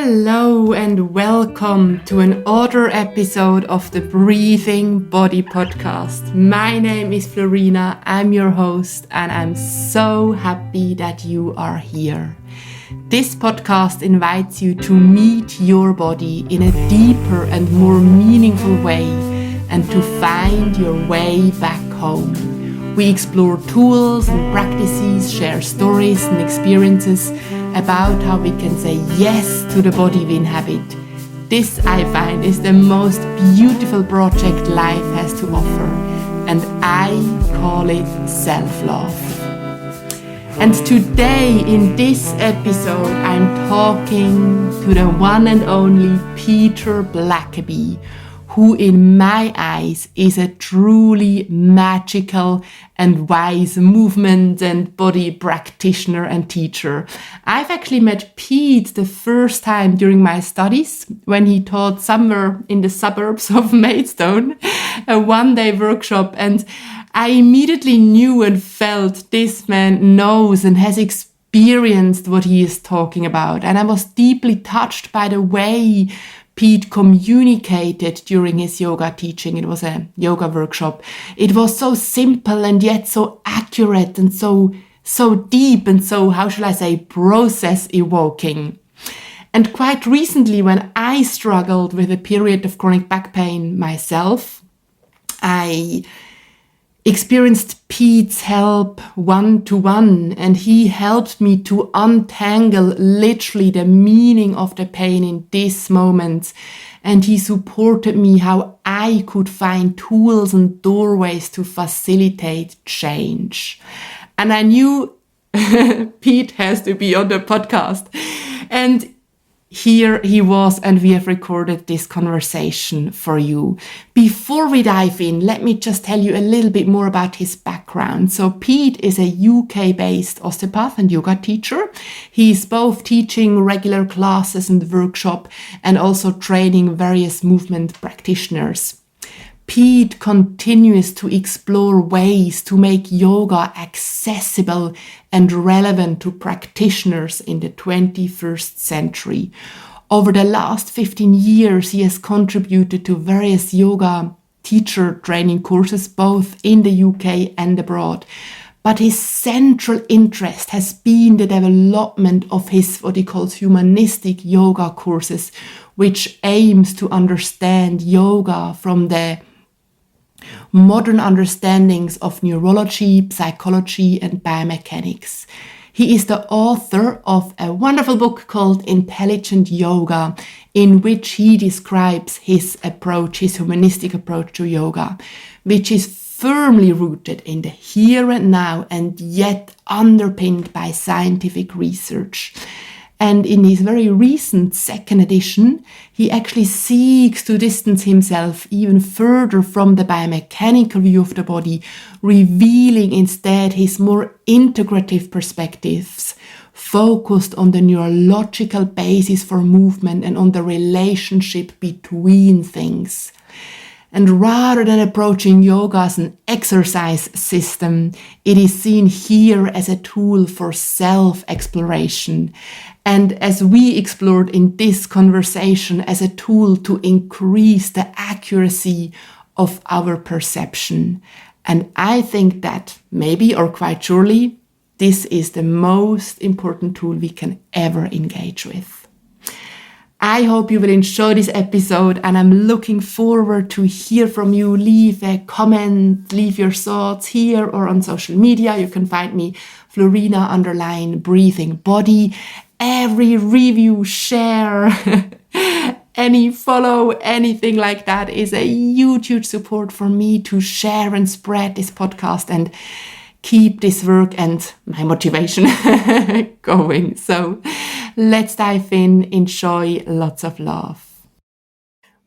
Hello and welcome to another episode of the Breathing Body podcast. My name is Florina, I'm your host, and I'm so happy that you are here. This podcast invites you to meet your body in a deeper and more meaningful way and to find your way back home. We explore tools and practices, share stories and experiences about how we can say yes to the body we inhabit. This, I find, is the most beautiful project life has to offer, and I call it self-love. And today, in this episode, I'm talking to the one and only Peter Blackaby, who in my eyes is a truly magical and wise movement and body practitioner and teacher. I've actually met Pete the first time during my studies when he taught somewhere in the suburbs of Maidstone, a one-day workshop, and I immediately knew and felt this man knows and has experienced what he is talking about. And I was deeply touched by the way Pete communicated during his yoga teaching. It was a yoga workshop. It was so simple and yet so accurate and so deep and so, how shall I say, process evoking. And quite recently, when I struggled with a period of chronic back pain myself, I experienced Pete's help one-to-one, and he helped me to untangle literally the meaning of the pain in this moment. And he supported me how I could find tools and doorways to facilitate change. And I knew Pete has to be on the podcast. And here he was, and we have recorded this conversation for you. Before we dive in, let me just tell you a little bit more about his background. So Pete is a UK-based osteopath and yoga teacher. He's both teaching regular classes and workshop and also training various movement practitioners. Pete continues to explore ways to make yoga accessible and relevant to practitioners in the 21st century. Over the last 15 years, he has contributed to various yoga teacher training courses, both in the UK and abroad. But his central interest has been the development of his what he calls humanistic yoga courses, which aims to understand yoga from the modern understandings of neurology, psychology, and biomechanics. He is the author of a wonderful book called Intelligent Yoga, in which he describes his approach, his humanistic approach to yoga, which is firmly rooted in the here and now and yet underpinned by scientific research. And in his very recent second edition, he actually seeks to distance himself even further from the biomechanical view of the body, revealing instead his more integrative perspectives, focused on the neurological basis for movement and on the relationship between things. And rather than approaching yoga as an exercise system, it is seen here as a tool for self-exploration. And as we explored in this conversation, as a tool to increase the accuracy of our perception. And I think that maybe or quite surely, this is the most important tool we can ever engage with. I hope you will enjoy this episode, and I'm looking forward to hear from you. Leave a comment, leave your thoughts here or on social media. You can find me Florina_breathing body. Every review, share, any follow, anything like that is a huge, huge support for me to share and spread this podcast and keep this work and my motivation going. So let's dive in. Enjoy. Lots of love.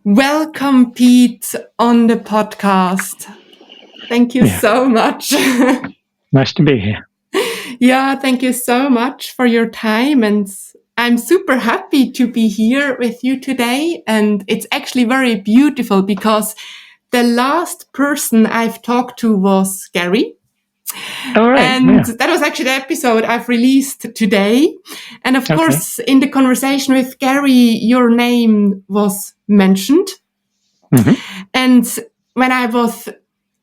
Welcome, Pete, on the podcast. Thank you so much. Nice to be here. Yeah, thank you so much for your time. And I'm super happy to be here with you today. And it's actually very beautiful because the last person I've talked to was Gary. All right. And that was actually the episode I've released today. And of course, in the conversation with Gary, your name was mentioned. Mm-hmm. And when I was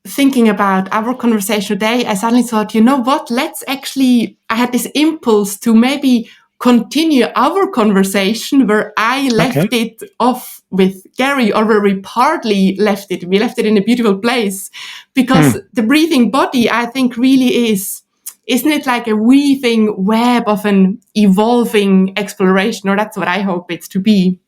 thinking about our conversation today, I suddenly thought, you know what, I had this impulse to maybe continue our conversation where I left it off with Gary, or where we partly left it. We left it in a beautiful place, because the breathing body, I think, really isn't it like a weaving web of an evolving exploration? Or that's what I hope it's to be.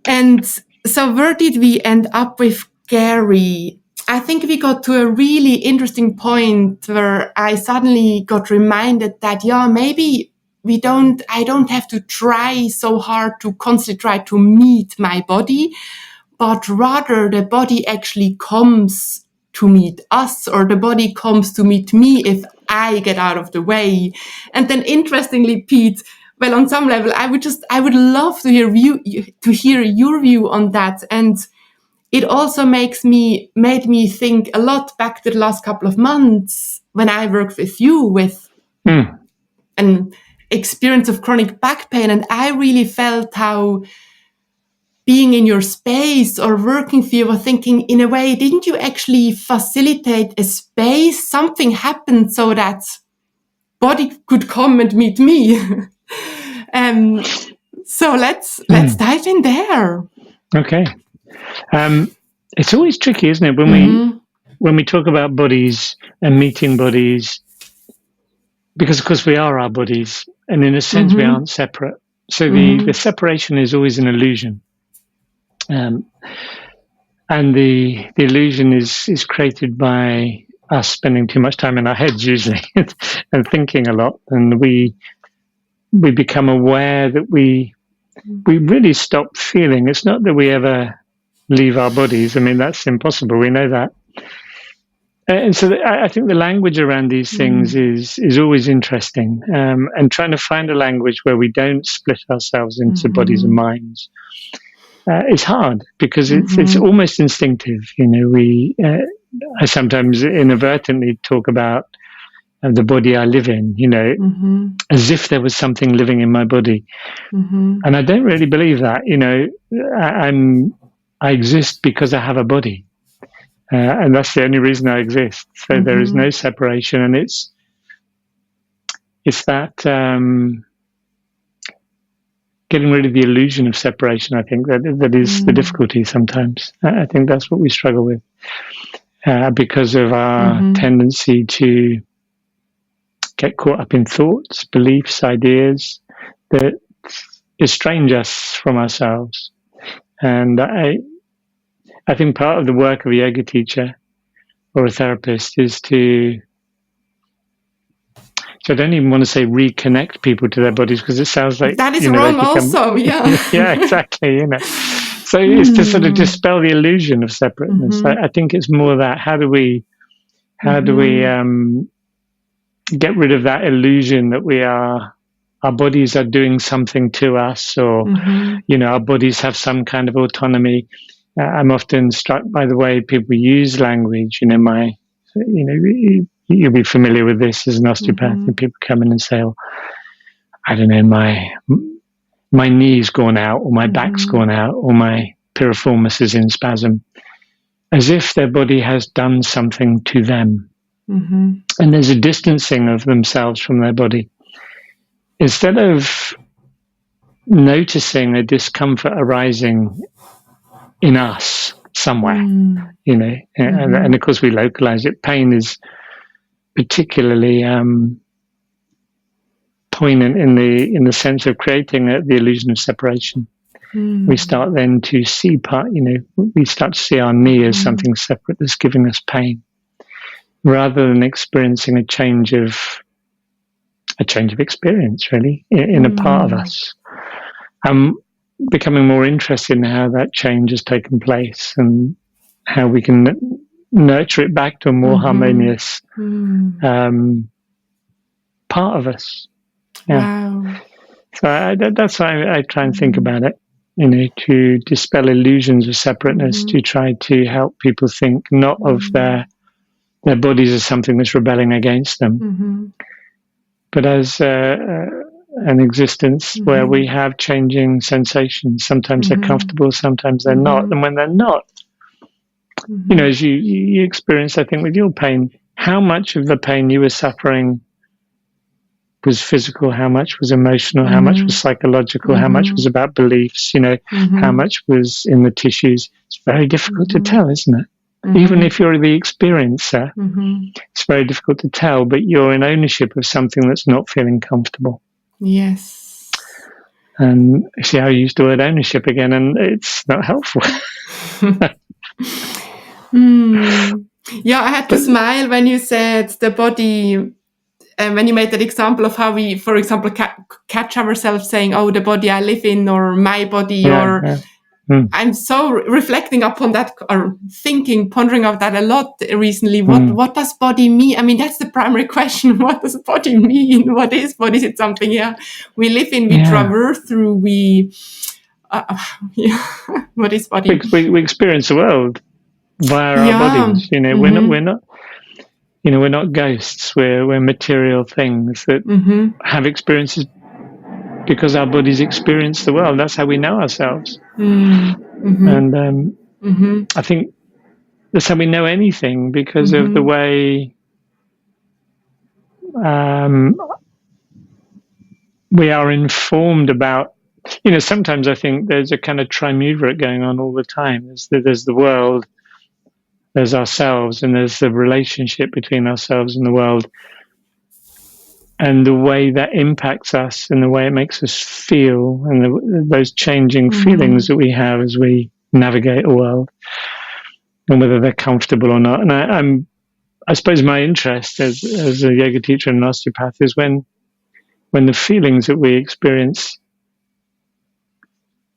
And so where did we end up with Gary? I think we got to a really interesting point where I suddenly got reminded that, maybe I don't have to try so hard to constantly try to meet my body, but rather the body actually comes to meet us, or the body comes to meet me if I get out of the way. And then interestingly, Pete, well, on some level, I would love to hear your view on that. And it also made me think a lot back to the last couple of months when I worked with you with an experience of chronic back pain. And I really felt how being in your space or working for you, or thinking, in a way, didn't you actually facilitate a space? Something happened so that body could come and meet me. So let's dive in there. Okay. It's always tricky, isn't it, when we talk about bodies and meeting bodies, because of course we are our bodies, and in a sense we aren't separate. So the separation is always an illusion, and the illusion is created by us spending too much time in our heads usually and thinking a lot, and we become aware that we really stop feeling. It's not that we ever leave our bodies. I mean, that's impossible. We know that. And so I think the language around these things is always interesting, and trying to find a language where we don't split ourselves into bodies and minds is hard, because it's almost instinctive. I sometimes inadvertently talk about the body I live in, as if there was something living in my body. And I don't really believe that. I exist because I have a body. And that's the only reason I exist. So there is no separation. And it's that getting rid of the illusion of separation, I think, that is the difficulty sometimes. I think that's what we struggle with, because of our tendency to get caught up in thoughts, beliefs, ideas that estrange us from ourselves. And I think part of the work of a yoga teacher or a therapist is so I don't even want to say reconnect people to their bodies, because it sounds like that is wrong also. Yeah, exactly. So it's to sort of dispel the illusion of separateness. I think it's more that how do we get rid of that illusion that our bodies are doing something to us, or our bodies have some kind of autonomy. I'm often struck by the way people use language. You'll be familiar with this as an osteopath, and people come in and say, "Oh, I don't know, my knee's gone out, or my back's gone out, or my piriformis is in spasm," as if their body has done something to them. And there's a distancing of themselves from their body. Instead of noticing a discomfort arising in us somewhere, and of course we localize it. Pain is particularly poignant in the sense of creating the illusion of separation. We start then to see we start to see our knee as something separate that's giving us pain, rather than experiencing a change of experience, really, in a part of us. Becoming more interested in how that change has taken place, and how we can nurture it back to a more harmonious part of us. Yeah. Wow. So that's why I try and think about it, to dispel illusions of separateness, to try to help people think not of their their bodies as something that's rebelling against them, but as an existence where we have changing sensations. Sometimes they're comfortable, sometimes they're not. And when they're not, you know, as you experience, I think, with your pain, how much of the pain you were suffering was physical, how much was emotional, how much was psychological, how much was about beliefs, you know, how much was in the tissues. It's very difficult to tell, isn't it? Even if you're the experiencer, it's very difficult to tell, but you're in ownership of something that's not feeling comfortable. Yes. And see how you used the word ownership again, and it's not helpful. Yeah, I had to smile when you said the body, when you made that example of how we, for example, catch ourselves saying, oh, the body I live in, or my body, I'm so reflecting upon that, or pondering of that a lot recently. What does body mean? I mean, that's the primary question. What does body mean? What is body? Is it something we live in, we traverse through, what is body? We experience the world via our bodies. You know, we're not ghosts. We're material things that have experiences because our bodies experience the world. That's how we know ourselves. And I think that's how we know anything, because of the way we are informed about, you know, sometimes I think there's a kind of triumvirate going on all the time. There's the world, there's ourselves, and there's the relationship between ourselves and the world. And the way that impacts us and the way it makes us feel, and those changing feelings that we have as we navigate a world, and whether they're comfortable or not. And I suppose my interest as a yoga teacher and an osteopath is when the feelings that we experience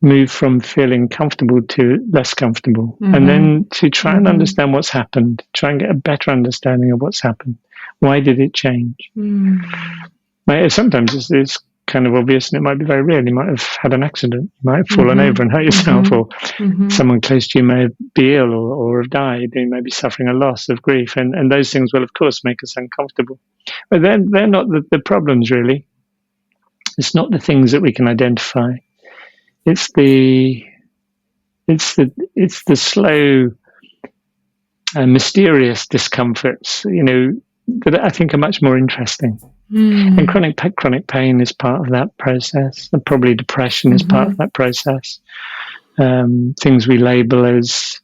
move from feeling comfortable to less comfortable, and then to try and understand what's happened, try and get a better understanding of what's happened. Why did it change? Sometimes it's kind of obvious, and it might be very real. You might have had an accident, you might have fallen over and hurt yourself, or someone close to you may be ill or have died. They may be suffering a loss of grief, and those things will, of course, make us uncomfortable. But they're not the problems, really. It's not the things that we can identify. It's the slow and mysterious discomforts, you know, that I think are much more interesting. And chronic pain is part of that process, and probably depression is part of that process. Things we label as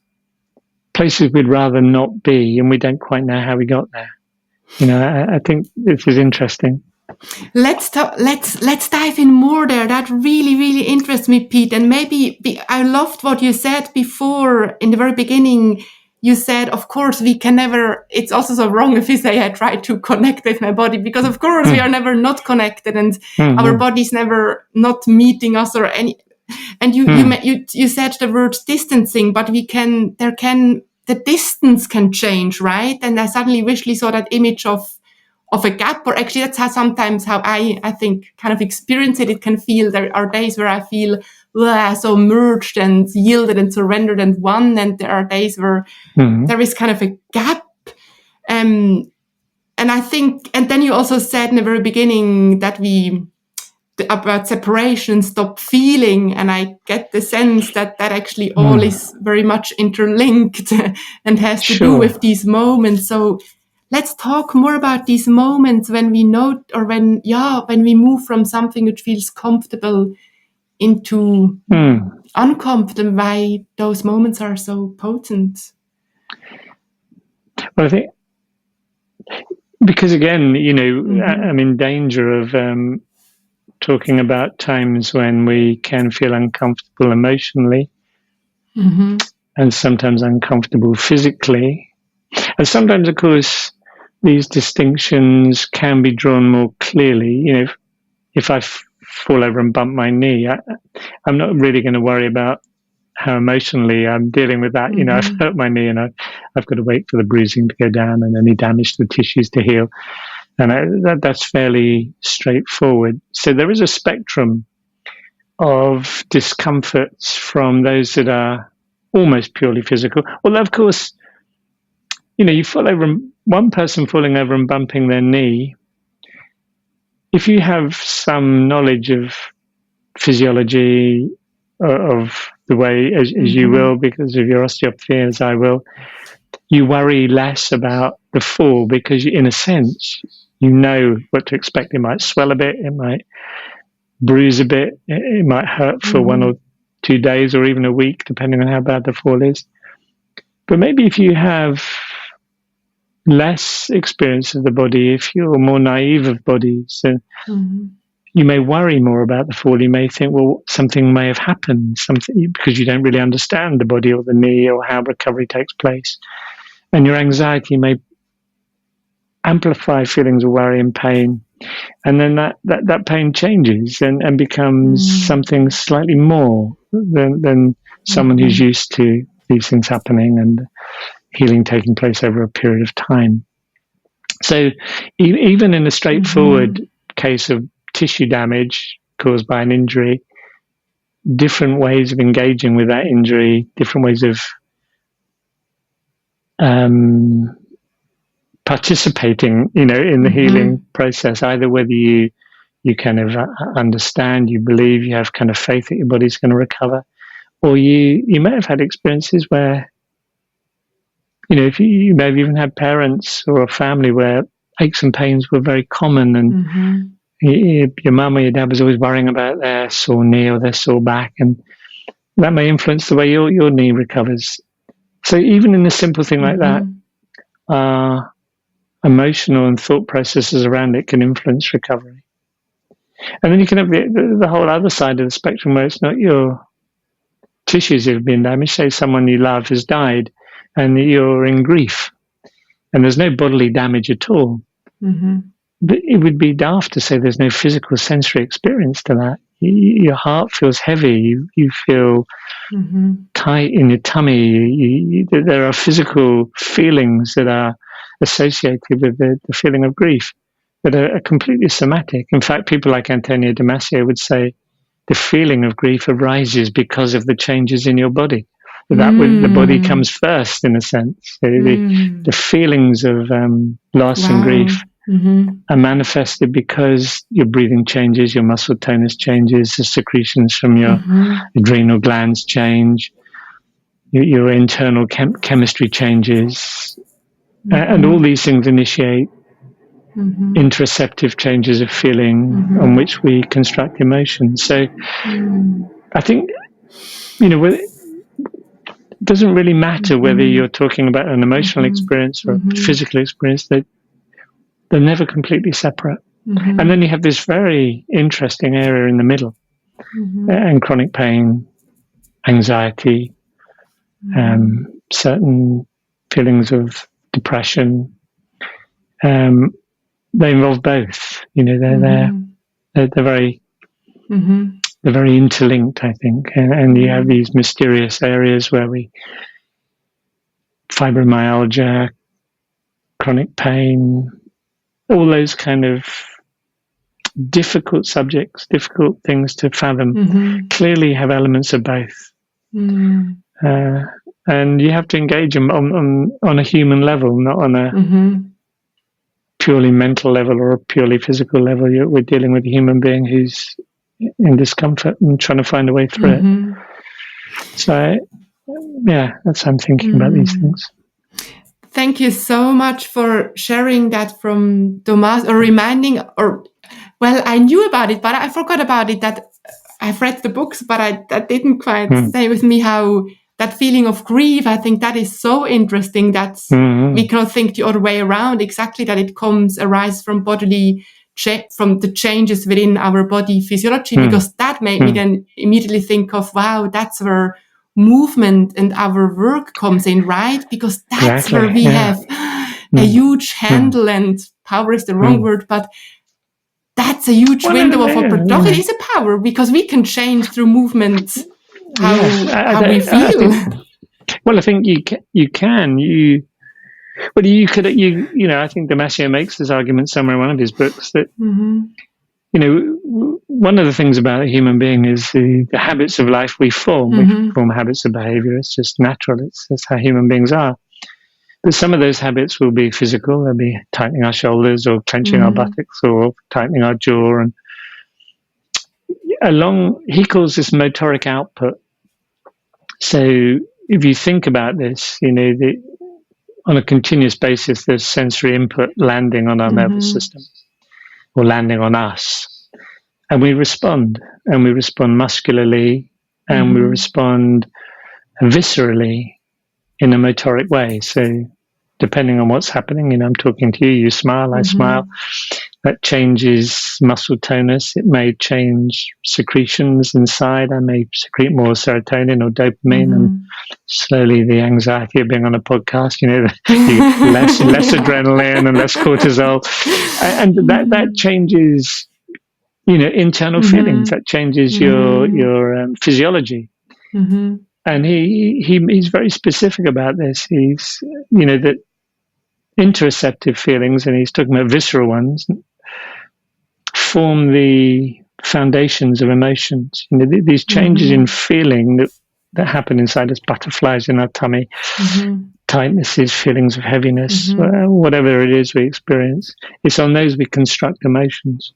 places we'd rather not be, and we don't quite know how we got there. You know, I think this is interesting. Let's dive in more there. That really, really interests me, Pete. And maybe I loved what you said before in the very beginning. You said, of course, we can never, it's also so wrong if you say I try to connect with my body, because of course we are never not connected, and our body's never not meeting us or any, and you said the word distancing, but the distance can change, right? And I suddenly visually saw that image of a gap, or actually that's how I think kind of experience it. It can feel, there are days where I feel so merged and yielded and surrendered and one, and there are days where there is kind of a gap. And I think, and then you also said in the very beginning that about separation, stop feeling, and I get the sense that actually all is very much interlinked and has to do with these moments. So let's talk more about these moments when we note, or when we move from something which feels comfortable into uncomfortable, why those moments are so potent. Well, I think because, again, you know, I'm in danger of talking about times when we can feel uncomfortable emotionally, and sometimes uncomfortable physically. And sometimes, of course, these distinctions can be drawn more clearly. You know, if I fall over and bump my knee, I'm not really going to worry about how emotionally I'm dealing with that. You know, I've hurt my knee, and I've got to wait for the bruising to go down and any damage to the tissues to heal. And that's fairly straightforward. So there is a spectrum of discomforts from those that are almost purely physical. Although, of course, you fall over, one person falling over and bumping their knee, if you have some knowledge of physiology, of the way, as you will, because of your osteopathy, as I will, you worry less about the fall because, in a sense, you know what to expect. It might swell a bit, it might bruise a bit, it might hurt for 1 or 2 days or even a week, depending on how bad the fall is. But maybe if you have less experience of the body, if you're more naive of bodies, you may worry more about the fall. You may think, well, something may have happened, something, because you don't really understand the body or the knee or how recovery takes place. And your anxiety may amplify feelings of worry and pain. And then that pain changes and becomes something slightly more than someone who's used to these things happening and healing taking place over a period of time. So even in a straightforward case of tissue damage caused by an injury, different ways of engaging with that injury, different ways of participating, in the healing process, either whether you kind of understand, you believe, you have kind of faith that your body's going to recover, or you may have had experiences where, if you may have even had parents or a family where aches and pains were very common, and your mum or your dad was always worrying about their sore knee or their sore back, and that may influence the way your knee recovers. So even in a simple thing like that, emotional and thought processes around it can influence recovery. And then you can have the whole other side of the spectrum where it's not your tissues that have been damaged. Say someone you love has died and you're in grief and there's no bodily damage at all. But it would be daft to say there's no physical sensory experience to that. Your heart feels heavy. You feel tight in your tummy. There are physical feelings that are associated with the feeling of grief that are completely somatic. In fact, people like Antonio Damasio would say the feeling of grief arises because of the changes in your body. The body comes first, in a sense. The feelings of loss and grief are manifested because your breathing changes, your muscle tonus changes, the secretions from your adrenal glands change, your internal chemistry changes, and all these things initiate interoceptive changes of feeling on which we construct emotions. So I think, it doesn't really matter whether you're talking about an emotional experience or a physical experience, that they're never completely separate. And then you have this very interesting area in the middle, and chronic pain, anxiety, certain feelings of depression. They involve both. They're very they're very interlinked, I think. And you have these mysterious areas where fibromyalgia, chronic pain, all those kind of difficult subjects, difficult things to fathom, clearly have elements of both. And you have to engage them on a human level, not on a purely mental level or a purely physical level. We're dealing with a human being who's in discomfort and trying to find a way through it. So, that's how I'm thinking about these things. Thank you so much for sharing that from Tomas, or reminding, I knew about it, but I forgot about it, that I've read the books, but that didn't quite stay with me, how that feeling of grief, I think that is so interesting that we cannot think the other way around, exactly, that it arises from bodily, from the changes within our body physiology, because that made me then immediately think of, wow, that's where movement and our work comes in, right? Because that's where we have a huge handle, and power is the wrong word, but that's a huge window of opportunity. It is a power, because we can change through movement how we feel. I think you can. I think Damasio makes this argument somewhere in one of his books that, one of the things about a human being is the habits of life we form. We form habits of behavior. It's just natural. That's how human beings are. But some of those habits will be physical. They'll be tightening our shoulders or clenching our buttocks or tightening our jaw. And he calls this motoric output. So if you think about this, on a continuous basis, there's sensory input landing on our nervous system or landing on us. And we respond muscularly, and we respond viscerally in a motoric way. So depending on what's happening, I'm talking to you, you smile, I smile. That changes muscle tonus. It may change secretions inside. I may secrete more serotonin or dopamine, and slowly the anxiety of being on a podcast, you get less adrenaline and less cortisol. And that changes, internal feelings. That changes your physiology. And he's very specific about this. He's, that interoceptive feelings, and he's talking about visceral ones, form the foundations of emotions. These changes in feeling that happen inside us, butterflies in our tummy, tightnesses, feelings of heaviness, whatever it is we experience. It's on those we construct emotions.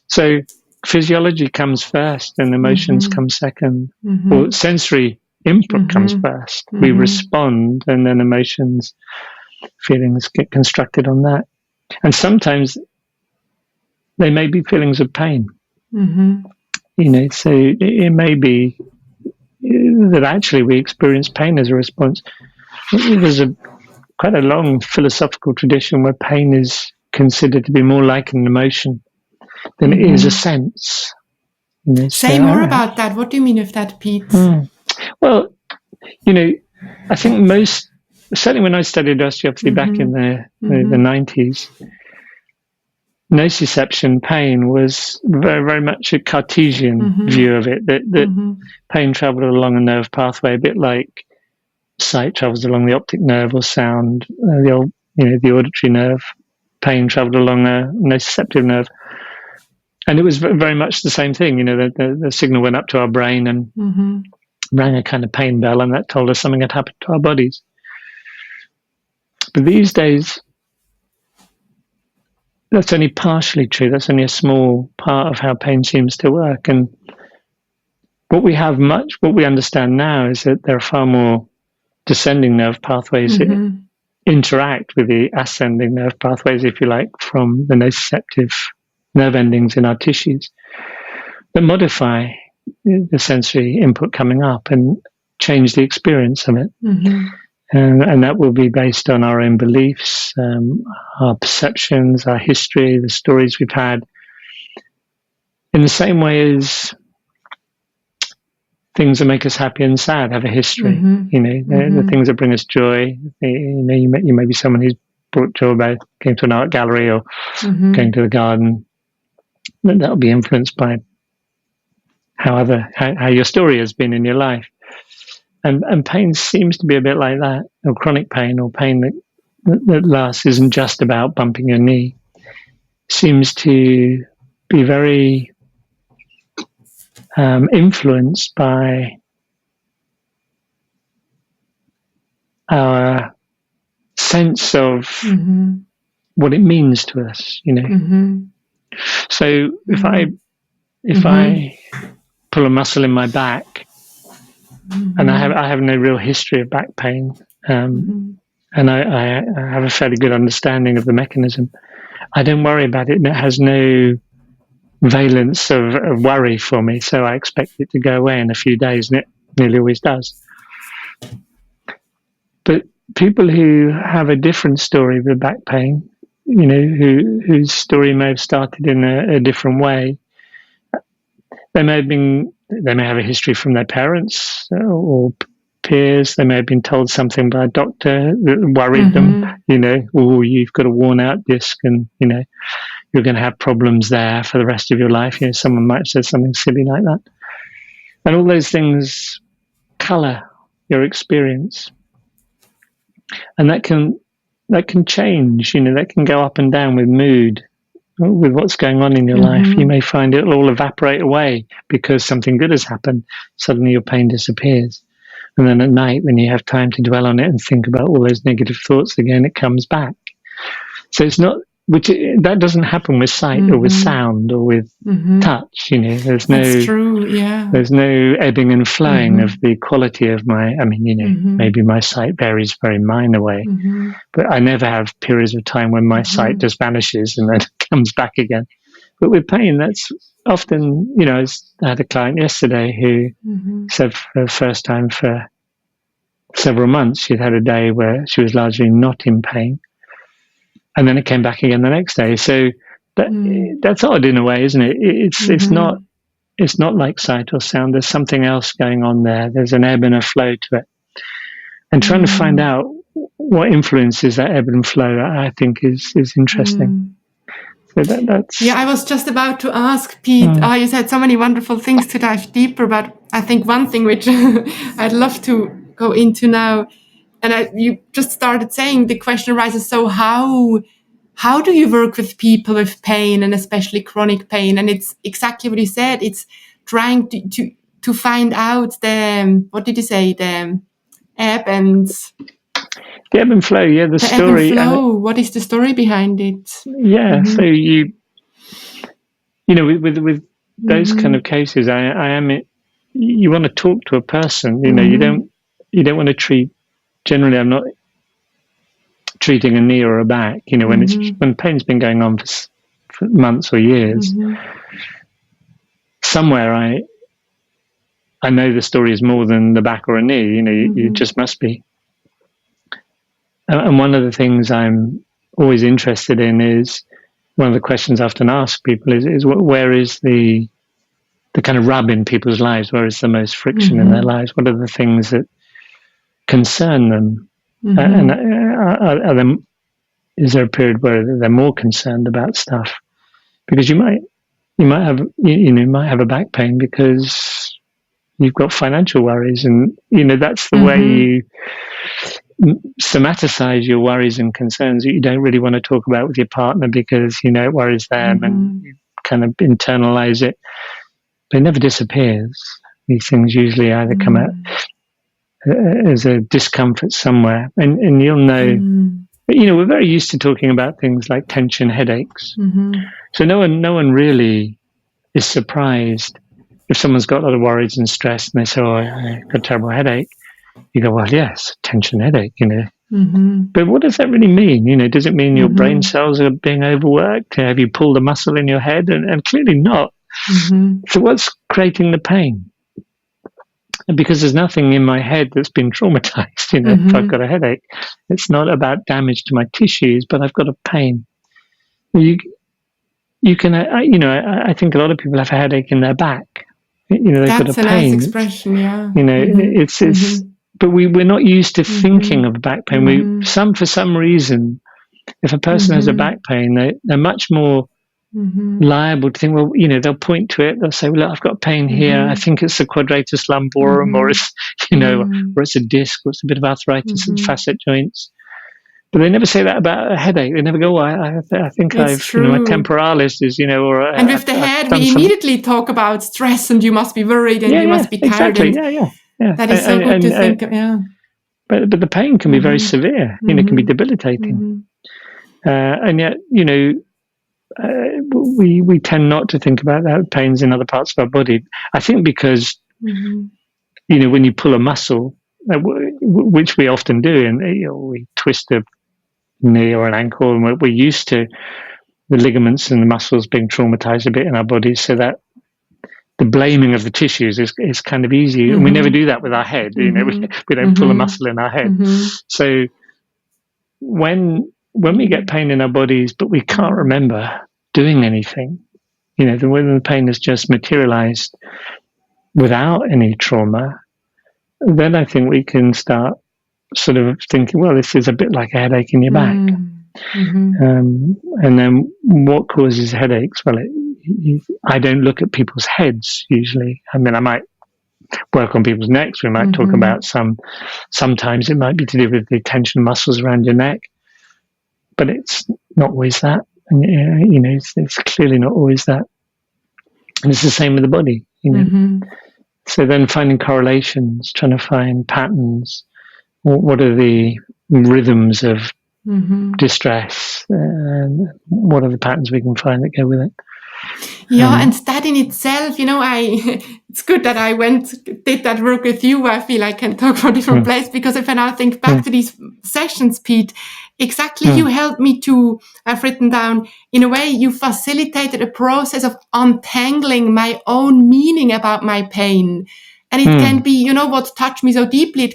So physiology comes first and emotions come second. Or sensory input comes first. We respond, and then emotions, feelings get constructed on that. And sometimes they may be feelings of pain. So it may be that actually we experience pain as a response. There's quite a long philosophical tradition where pain is considered to be more like an emotion than it is a sense. Say more about that. What do you mean with that, Pete? Well, I think certainly when I studied osteopathy back in the 90s, nociception pain was very, very much a Cartesian view of it, that pain traveled along a nerve pathway, a bit like sight travels along the optic nerve, or sound, the auditory nerve. Pain traveled along a nociceptive nerve. And it was very much the same thing. The signal went up to our brain and rang a kind of pain bell, and that told us something had happened to our bodies. But these days, that's only partially true. That's only a small part of how pain seems to work. And what we understand now is that there are far more descending nerve pathways that interact with the ascending nerve pathways, if you like, from the nociceptive nerve endings in our tissues that modify the sensory input coming up and change the experience of it. And that will be based on our own beliefs, our perceptions, our history, the stories we've had. In the same way as things that make us happy and sad have a history. The things that bring us joy. You may be someone who's brought joy by going to an art gallery or going to the garden. That'll be influenced by how your story has been in your life. And pain seems to be a bit like that, or chronic pain, or pain that lasts, isn't just about bumping your knee. Seems to be very influenced by our sense of what it means to us, So if I pull a muscle in my back, and I have no real history of back pain, and I have a fairly good understanding of the mechanism, I don't worry about it. It has no valence of worry for me, so I expect it to go away in a few days, and it nearly always does. But people who have a different story with back pain, whose story may have started in a different way, they may have a history from their parents or peers. They may have been told something by a doctor that worried them. You've got a worn out disc, and you're going to have problems there for the rest of your life. Someone might have said something silly like that, and all those things color your experience, and that can change. That can go up and down with mood, with what's going on in your life. You may find it'll all evaporate away because something good has happened. Suddenly your pain disappears. And then at night, when you have time to dwell on it and think about all those negative thoughts again, it comes back. So it's not, that doesn't happen with sight or with sound or with touch. There's That's true. Yeah. There's no ebbing and flowing of the quality of maybe my sight varies very minor way, but I never have periods of time when my sight just vanishes and then comes back again. But with pain, that's often, I had a client yesterday who said for the first time for several months, she'd had a day where she was largely not in pain. And then it came back again the next day. So that's odd in a way, isn't it? It's not like sight or sound. There's something else going on there. There's an ebb and a flow to it. And trying to find out what influences that ebb and flow, I think is interesting. So that's... Yeah, I was just about to ask, Pete, you said so many wonderful things to dive deeper, but I think one thing which I'd love to go into now, and you just started saying, the question arises, so how do you work with people with pain, and especially chronic pain? And it's exactly what you said. It's trying to find out what did you say, the ebb and... The ebb and flow, yeah, the story. Ebb and flow, what is the story behind it? Yeah, so with those kind of cases, you want to talk to a person, you don't want to treat, generally I'm not treating a knee or a back, when pain's been going on for months or years, somewhere I know the story is more than the back or a knee, you just must be. And one of the things I'm always interested in is, one of the questions I often ask people is where is the kind of rub in people's lives? Where is the most friction in their lives? What are the things that concern them? And is there a period where they're more concerned about stuff? Because you might have a back pain because you've got financial worries, and that's the way you somaticize your worries and concerns that you don't really want to talk about with your partner because it worries them, and you kind of internalize it, but it never disappears. These things usually either come out as a discomfort somewhere, and you'll know. We're very used to talking about things like tension, headaches. So no one really is surprised if someone's got a lot of worries and stress, and they say, "Oh, I got a terrible headache." You go, "Well, yes, tension, headache, But what does that really mean? Does it mean your brain cells are being overworked? Have you pulled a muscle in your head? And clearly not. So what's creating the pain? Because there's nothing in my head that's been traumatized, if I've got a headache. It's not about damage to my tissues, but I've got a pain. You can, I think a lot of people have a headache in their back. They've got a pain. That's a nice expression, yeah. It's but we're not used to thinking of back pain. For some reason, if a person has a back pain, they're much more liable to think, well, they'll point to it. They'll say, well, look, I've got pain here. I think it's the quadratus lumborum, or it's, or it's a disc, or it's a bit of arthritis in the facet joints. But they never say that about a headache. They never go, I think my temporalis is, or... And with the head, we immediately talk about stress, and you must be worried, and you must be tired. Exactly, yeah. That is so good to think of, yeah. But the pain can be very severe. It can be debilitating. And yet, we tend not to think about that pains in other parts of our body. I think because, when you pull a muscle, which we often do, and we twist a knee or an ankle, and we're used to the ligaments and the muscles being traumatized a bit in our bodies, so that the blaming of the tissues is kind of easy. And we never do that with our head. We don't pull a muscle in our head. So when we get pain in our bodies, but we can't remember doing anything, when the pain has just materialized without any trauma, then I think we can start sort of thinking, well, this is a bit like a headache in your back. And then what causes headaches? Well, I don't look at people's heads usually. I mean, I might work on people's necks. We might talk about sometimes it might be to do with the tension muscles around your neck, but it's not always that. And, it's clearly not always that. And it's the same with the body, So then finding correlations, trying to find patterns. What are the rhythms of distress? What are the patterns we can find that go with it? Yeah, and that in itself, it's good that I did that work with you. I feel I can talk from different places, because if I now think back to these sessions, Pete, exactly you helped me to, I've written down, in a way, you facilitated a process of untangling my own meaning about my pain. And it can be, what touched me so deeply,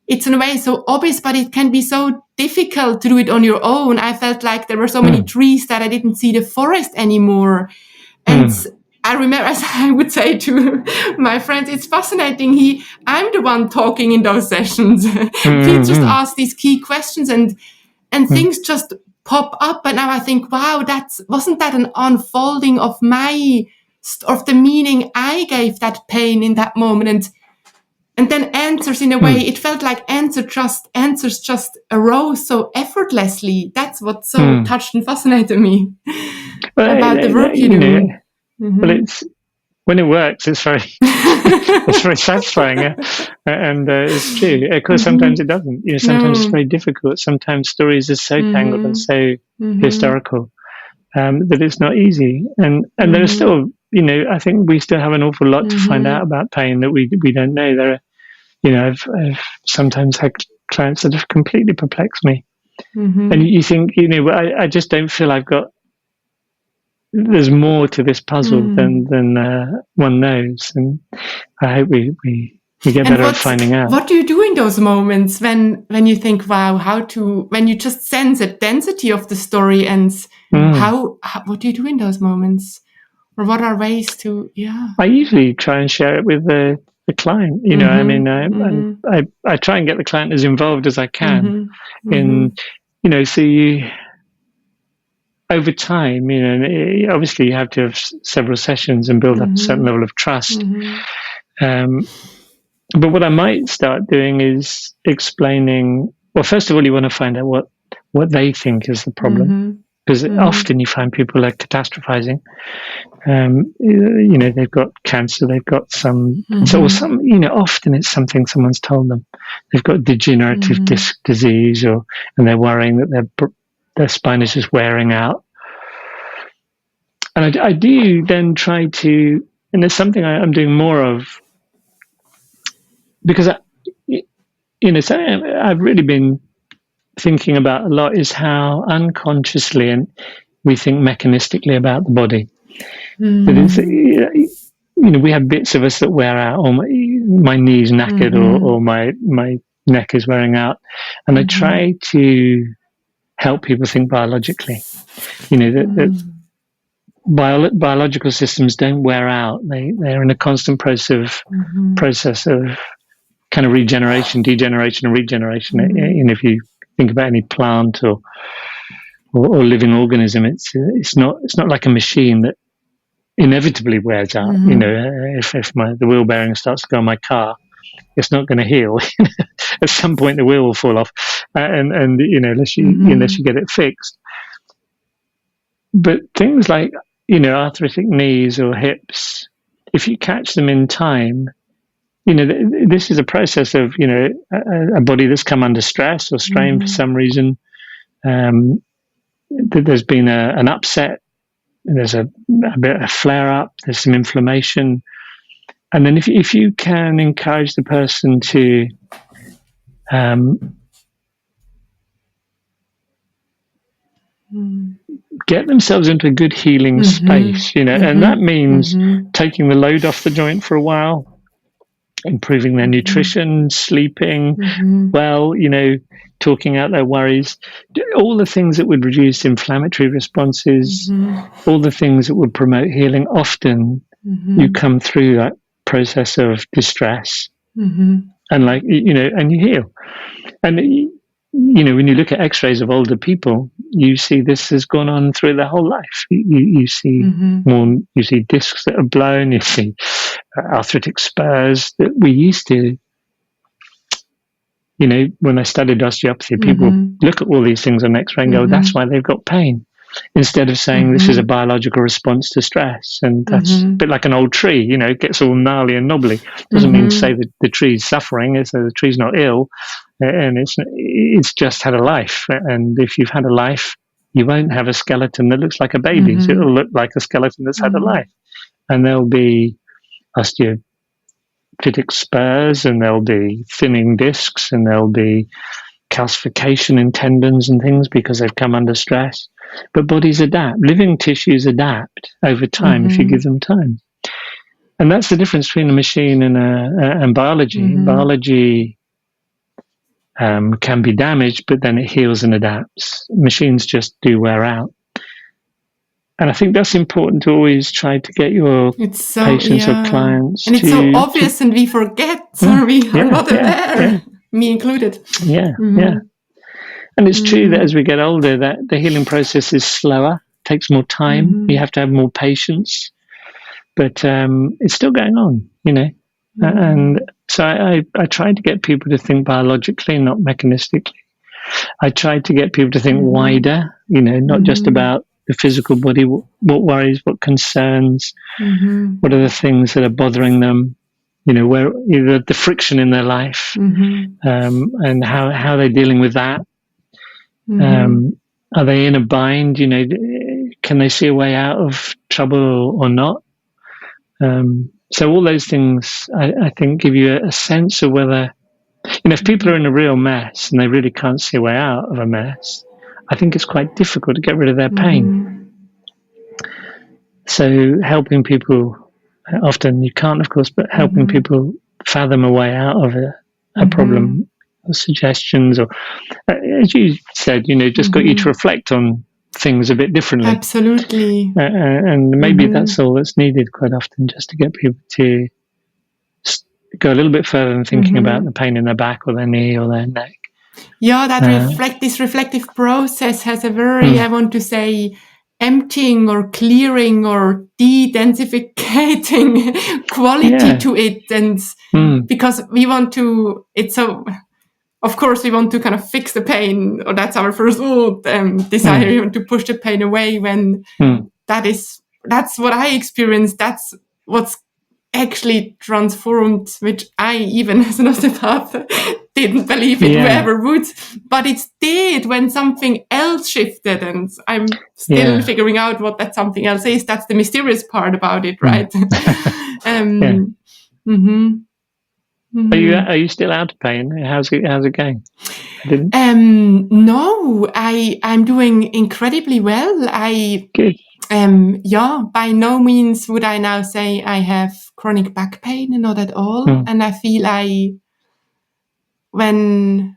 it's in a way so obvious, but it can be so difficult to do it on your own. I felt like there were so many trees that I didn't see the forest anymore. And I remember, as I would say to my friends, it's fascinating. I'm the one talking in those sessions. Pete just asked these key questions and things just pop up. And now I think, wow, wasn't that an unfolding of the meaning I gave that pain in that moment? And then answers, in a way, it felt like answers just arose so effortlessly. That's what so touched and fascinated me about the work you do. Well, it's when it works, it's very it's very satisfying, and it's true. Of course, sometimes it doesn't. Sometimes it's very difficult. Sometimes stories are so tangled and so historical that it's not easy. And there are still, I think we still have an awful lot to find out about pain that we don't know. There are, I've sometimes had clients that have completely perplexed me, and you think, I just don't feel there's more to this puzzle than one knows, and I hope we get better at finding out. What do you do in those moments when you think, wow, when you just sense a density of the story, and what do you do in those moments, or what are ways to? I usually try and share it with the client. I try and get the client as involved as I can, so you. Over time, obviously you have to have several sessions and build up a certain level of trust. But what I might start doing is explaining, well, first of all, you want to find out what they think is the problem. Because often you find people are catastrophizing. They've got cancer, they've got often it's something someone's told them. They've got degenerative disc disease, and they're worrying that their spine is just wearing out. And I do then try to, and it's something I'm doing more of, because something I've really been thinking about a lot is how unconsciously and we think mechanistically about the body. That we have bits of us that wear out, or my knee's knackered, or my neck is wearing out, and I try to help people think biologically. That biological systems don't wear out. They're in a constant process of kind of regeneration, degeneration, and regeneration. If you think about any plant or living organism, it's not like a machine that inevitably wears out. If the wheel bearing starts to go on my car, it's not going to heal. At some point, the wheel will fall off, and unless you get it fixed. But things like arthritic knees or hips, if you catch them in time, this is a process of a body that's come under stress or strain for some reason. There's been an upset. There's a bit of flare up. There's some inflammation. And then if you can encourage the person to get themselves into a good healing space, and that means taking the load off the joint for a while, improving their nutrition, sleeping well, talking out their worries, all the things that would reduce inflammatory responses, all the things that would promote healing. Often you come through that process of distress and and you heal. And when you look at x-rays of older people, you see this has gone on through their whole life. You see you see discs that are blown, you see arthritic spurs that we used to, when I studied osteopathy, people look at all these things on x-ray and go, that's why they've got pain. instead of saying this is a biological response to stress. And that's a bit like an old tree, it gets all gnarly and knobbly. Doesn't mean to say that the tree's suffering, it's the tree's not ill, and it's just had a life. And if you've had a life, you won't have a skeleton that looks like a baby's. It'll look like a skeleton that's had a life. And there'll be osteophytic spurs, and there'll be thinning discs, and there'll be calcification in tendons and things because they've come under stress. But bodies adapt. Living tissues adapt over time if you give them time. And that's the difference between a machine and biology. Biology can be damaged, but then it heals and adapts. Machines just do wear out. And I think that's important to always try to get your patients or clients. And it's so obvious, and we forget, or we are not aware, me included. Yeah. And it's true that as we get older, that the healing process is slower, takes more time. You have to have more patience. But it's still going on, And so I try to get people to think biologically, not mechanistically. I try to get people to think wider, not just about the physical body, what worries, what concerns, what are the things that are bothering them, where the friction in their life, and how they're dealing with that. Are they in a bind? Can they see a way out of trouble or not? So all those things, I think, give you a sense of whether, if people are in a real mess and they really can't see a way out of a mess, I think it's quite difficult to get rid of their pain. So helping people, often you can't, of course, but helping people fathom a way out of a problem, or suggestions, or as you said, just got you to reflect on things a bit differently. Absolutely. And maybe that's all that's needed quite often, just to get people to go a little bit further than thinking about the pain in their back or their knee or their neck. Yeah, this reflective process has a very, I want to say, emptying or clearing or de-densificating quality to it. And because we want to, of course, we want to kind of fix the pain, or that's our first desire, we want to push the pain away when that's what I experienced. That's what's actually transformed, which I, even as an osteopath, didn't believe it ever would, but it did when something else shifted, and I'm still figuring out what that something else is. That's the mysterious part about it, right? Are you still out of pain? How's it going? No, I'm doing incredibly well. Good. By no means would I now say I have chronic back pain, not at all. And I feel when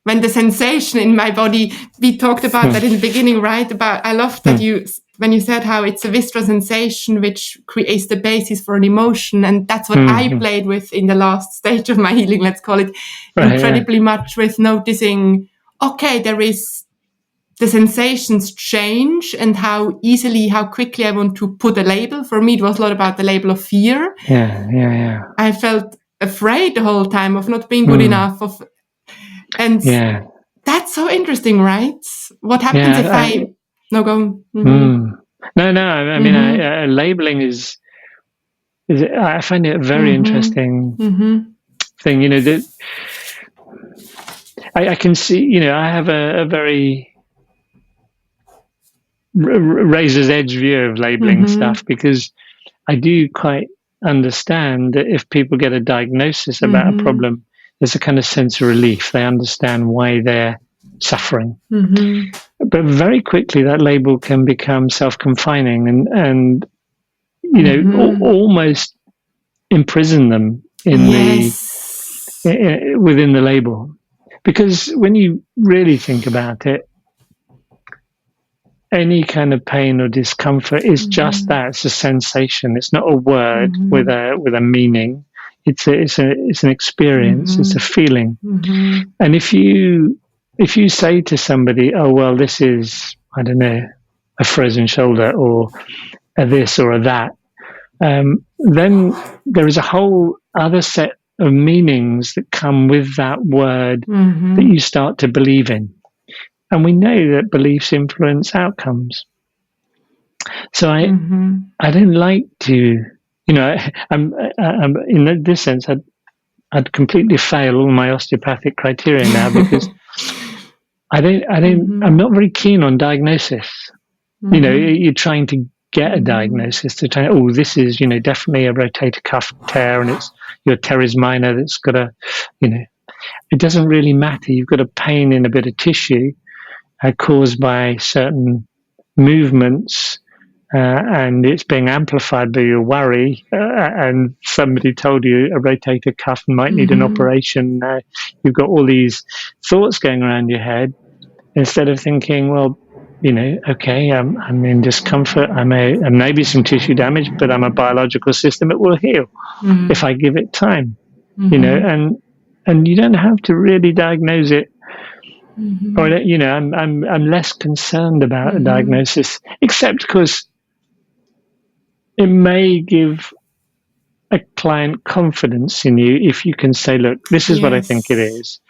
the sensation in my body, we talked about that in the beginning, right? I love that when you said how it's a visceral sensation which creates the basis for an emotion. And that's what I played with in the last stage of my healing, let's call it, incredibly much, with noticing, okay, there is the sensations change, and how quickly I want to put a label. For me, it was a lot about the label of fear. I felt afraid the whole time of not being good enough. That's so interesting, right? What happens if I... No, go. No. I mean, labeling is I find it a very interesting thing. That I can see. I have a very razor's edge view of labeling stuff, because I do quite understand that if people get a diagnosis about a problem, there's a kind of sense of relief. They understand why they're suffering. But very quickly that label can become self-confining and almost imprison them in within the label. Because when you really think about it, any kind of pain or discomfort is just that. It's a sensation. It's not a word with a meaning. It's an experience. It's a feeling. And if you say to somebody, "Oh well, this is, I don't know, a frozen shoulder or a this or a that," then there is a whole other set of meanings that come with that word that you start to believe in. And we know that beliefs influence outcomes. So I don't like to, I'm in this sense, I'd completely fail all my osteopathic criteria now because I'm not very keen on diagnosis. You're trying to get a diagnosis to try, this is, definitely a rotator cuff tear and it's your teres minor that's got it doesn't really matter. You've got a pain in a bit of tissue caused by certain movements, and it's being amplified by your worry, and somebody told you a rotator cuff might need an operation. You've got all these thoughts going around your head instead of thinking, well, okay, I'm in discomfort. I may be some tissue damage, but I'm a biological system. It will heal if I give it time. And you don't have to really diagnose it. Or I'm less concerned about a diagnosis, except because it may give a client confidence in you if you can say, look, this is what I think it is.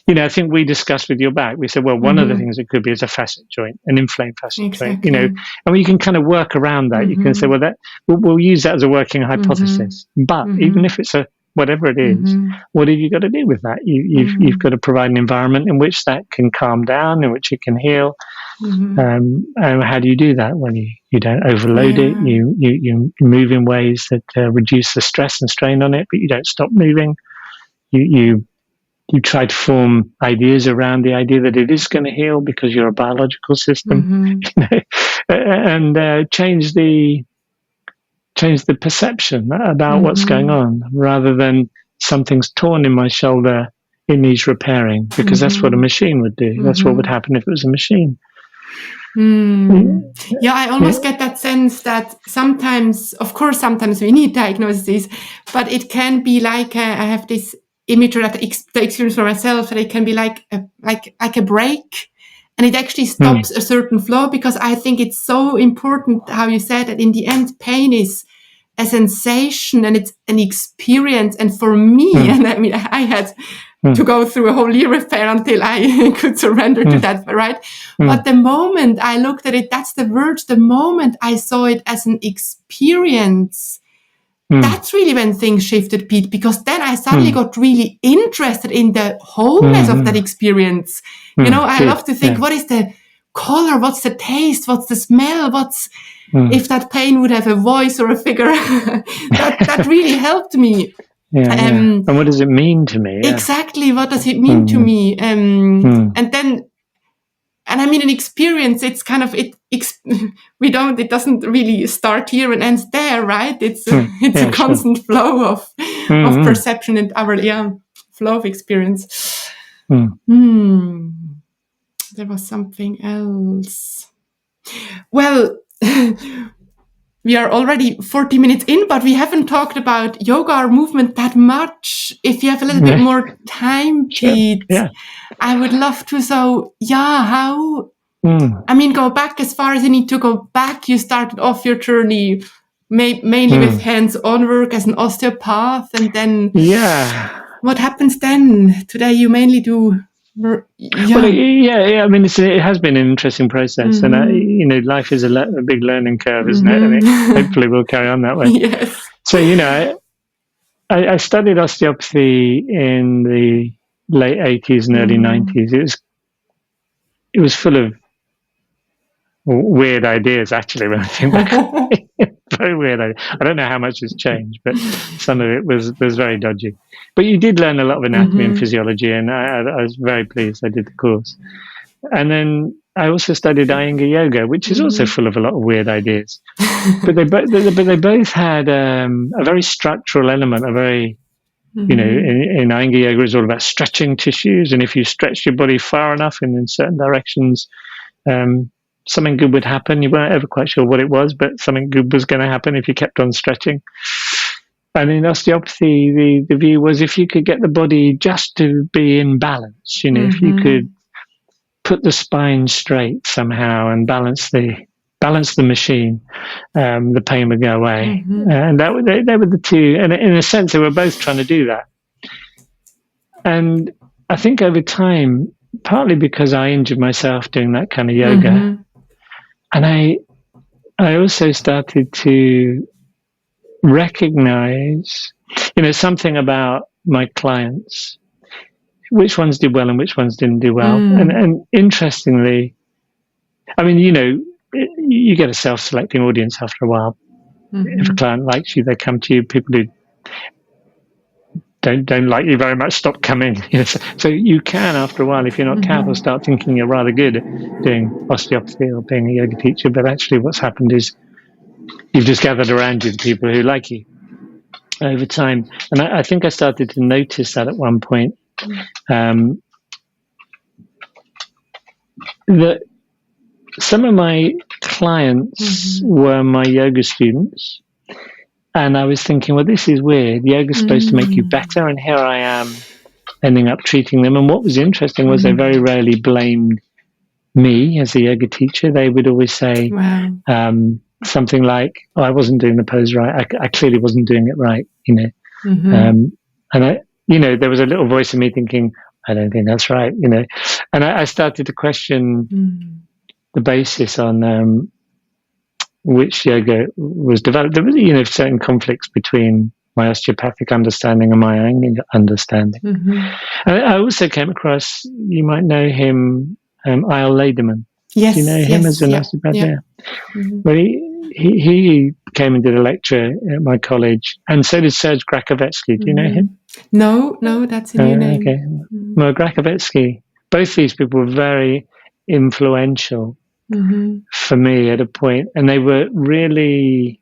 I think we discussed with your back, we said, well, one of the things it could be is a facet joint, an inflamed facet joint, and you can kind of work around that. You can say, well, we'll use that as a working hypothesis. But even if it's whatever it is, what have you got to do with that? You've got to provide an environment in which that can calm down, in which it can heal. And how do you do that? Well, you don't overload it. You move in ways that reduce the stress and strain on it, but you don't stop moving. You try to form ideas around the idea that it is going to heal because you're a biological system, and change the perception about what's going on, rather than something's torn in my shoulder, it needs repairing, because that's what a machine would do. That's what would happen if it was a machine. Yeah, I almost get that sense that sometimes we need diagnoses, but it can be like I have this image or the experience for myself that it can be like a break, and it actually stops a certain flow, because I think it's so important how you said that in the end pain is a sensation and it's an experience. And for me, and I mean, I had to go through a whole year affair until I could surrender to that, right? But the moment I looked at it, that's the word, the moment I saw it as an experience, that's really when things shifted, Pete, because then I suddenly got really interested in the wholeness of that experience. I love to think, what is the color? What's the taste? What's the smell? If that pain would have a voice or a figure? that really helped me. And what does it mean to me? Exactly. What does it mean to me? And I mean, an experience, it's kind of, it doesn't really start here and ends there, right? It's a constant flow of perception and our, flow of experience. There was something else. Well, we are already 40 minutes in, but we haven't talked about yoga or movement that much. If you have a little bit more time, Pete, I would love to. So, how, I mean, go back as far as you need to go back. You started off your journey mainly with hands-on work as an osteopath. And then what happens then? Today you mainly do... Well, I mean, it has been an interesting process, and life is a big learning curve, isn't it? And hopefully we'll carry on that way. Yes. So, I studied osteopathy in the late 80s and early 90s. It was full of weird ideas, actually, when I think back. Very weird. I don't know how much has changed, but some of it was very dodgy. But you did learn a lot of anatomy and physiology, and I was very pleased I did the course. And then I also studied Iyengar yoga, which is also full of a lot of weird ideas. But they both had a very structural element, a very, in Iyengar yoga, it's all about stretching tissues, and if you stretch your body far enough and in certain directions, something good would happen. You weren't ever quite sure what it was, but something good was going to happen if you kept on stretching. And in osteopathy, the view was if you could get the body just to be in balance, if you could put the spine straight somehow and balance the machine, the pain would go away. And they were the two. And in a sense, they were both trying to do that. And I think over time, partly because I injured myself doing that kind of yoga, and I also started to recognize, something about my clients, which ones did well and which ones didn't do well. And interestingly, I mean, you get a self-selecting audience after a while. If a client likes you, they come to you. People who don't like you very much stop coming. So you can, after a while, if you're not careful, start thinking you're rather good at doing osteopathy or being a yoga teacher. But actually what's happened is you've just gathered around you the people who like you over time. And I think I started to notice that at one point, that some of my clients were my yoga students. And I was thinking, well, this is weird. Yoga's supposed to make you better. And here I am ending up treating them. And what was interesting was they very rarely blamed me as a yoga teacher. They would always say something like, oh, I wasn't doing the pose right. I clearly wasn't doing it right, And there was a little voice in me thinking, I don't think that's right, And I started to question the basis on which yoga was developed. There was, certain conflicts between my osteopathic understanding and my own understanding. And I also came across, you might know him, Isle Lederman. Yes. Do you know him as an osteopath? Yeah. Well, he came and did a lecture at my college, and so did Serge Grakovetsky. Do you know him? No, that's a new name. Okay. Well, Grakovetsky, both these people were very influential for me at a point, and they were really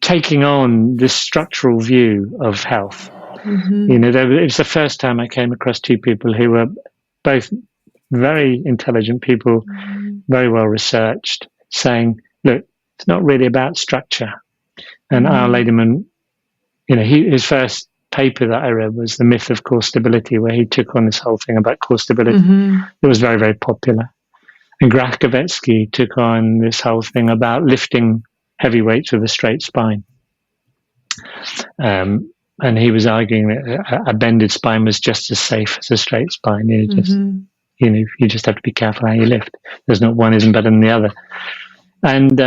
taking on this structural view of health. It was the first time I came across two people who were both very intelligent people, very well researched, saying, look, it's not really about structure. And Isle Lederman, his first paper that I read was The Myth of Core Stability, where he took on this whole thing about core stability. It was very, very popular. And Grakovetsky took on this whole thing about lifting heavy weights with a straight spine. And he was arguing that a bended spine was just as safe as a straight spine. You just have to be careful how you lift. There's not one isn't better than the other. And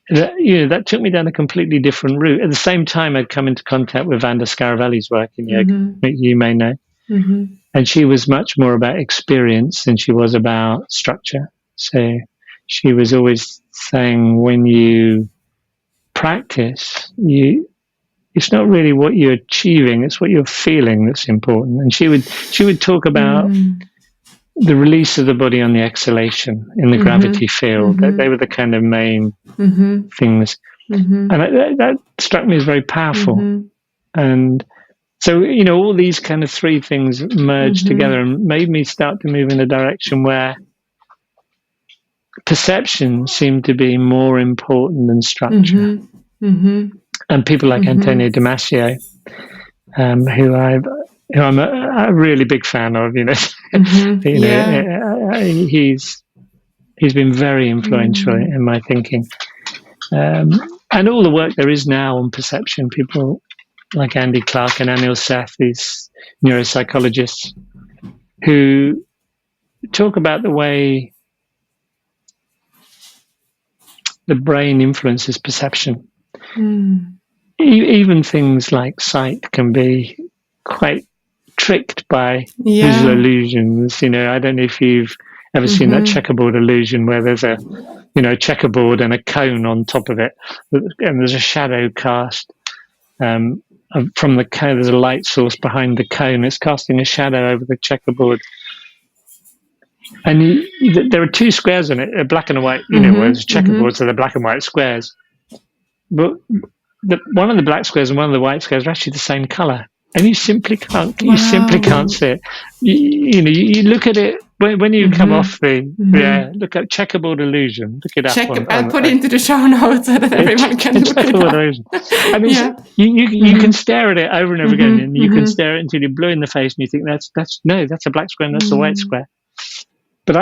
that took me down a completely different route. At the same time, I'd come into contact with Vanda Scaravelli's work in yoga, you may know. And she was much more about experience than she was about structure. So she was always saying, when you practice, it's not really what you're achieving, it's what you're feeling that's important. And she would talk about the release of the body on the exhalation in the gravity field. They were the kind of main things. And that struck me as very powerful. And so, all these kind of three things merged together and made me start to move in a direction where perception seemed to be more important than structure. And people like Antonio Damasio, who I'm a really big fan of, he's been very influential in my thinking. And all the work there is now on perception, people like Andy Clark and Anil Seth, these neuropsychologists, who talk about the way the brain influences perception. Even things like sight can be quite tricked by visual illusions. I don't know if you've ever seen that checkerboard illusion where there's a checkerboard and a cone on top of it, and there's a shadow cast from the cone. There's a light source behind the cone. It's casting a shadow over the checkerboard. And there are two squares on it, black and white, whereas checkerboards are the black and white squares. But one of the black squares and one of the white squares are actually the same color, and you simply can't. You simply can't see it. You look at it when you come off the look at checkerboard illusion. Look it up. I'll put it into the show notes so that everyone can look it up. Illusion. I mean, you can stare at it over and over again, and you can stare at it until you're blue in the face, and you think that's a black square and that's a white square. But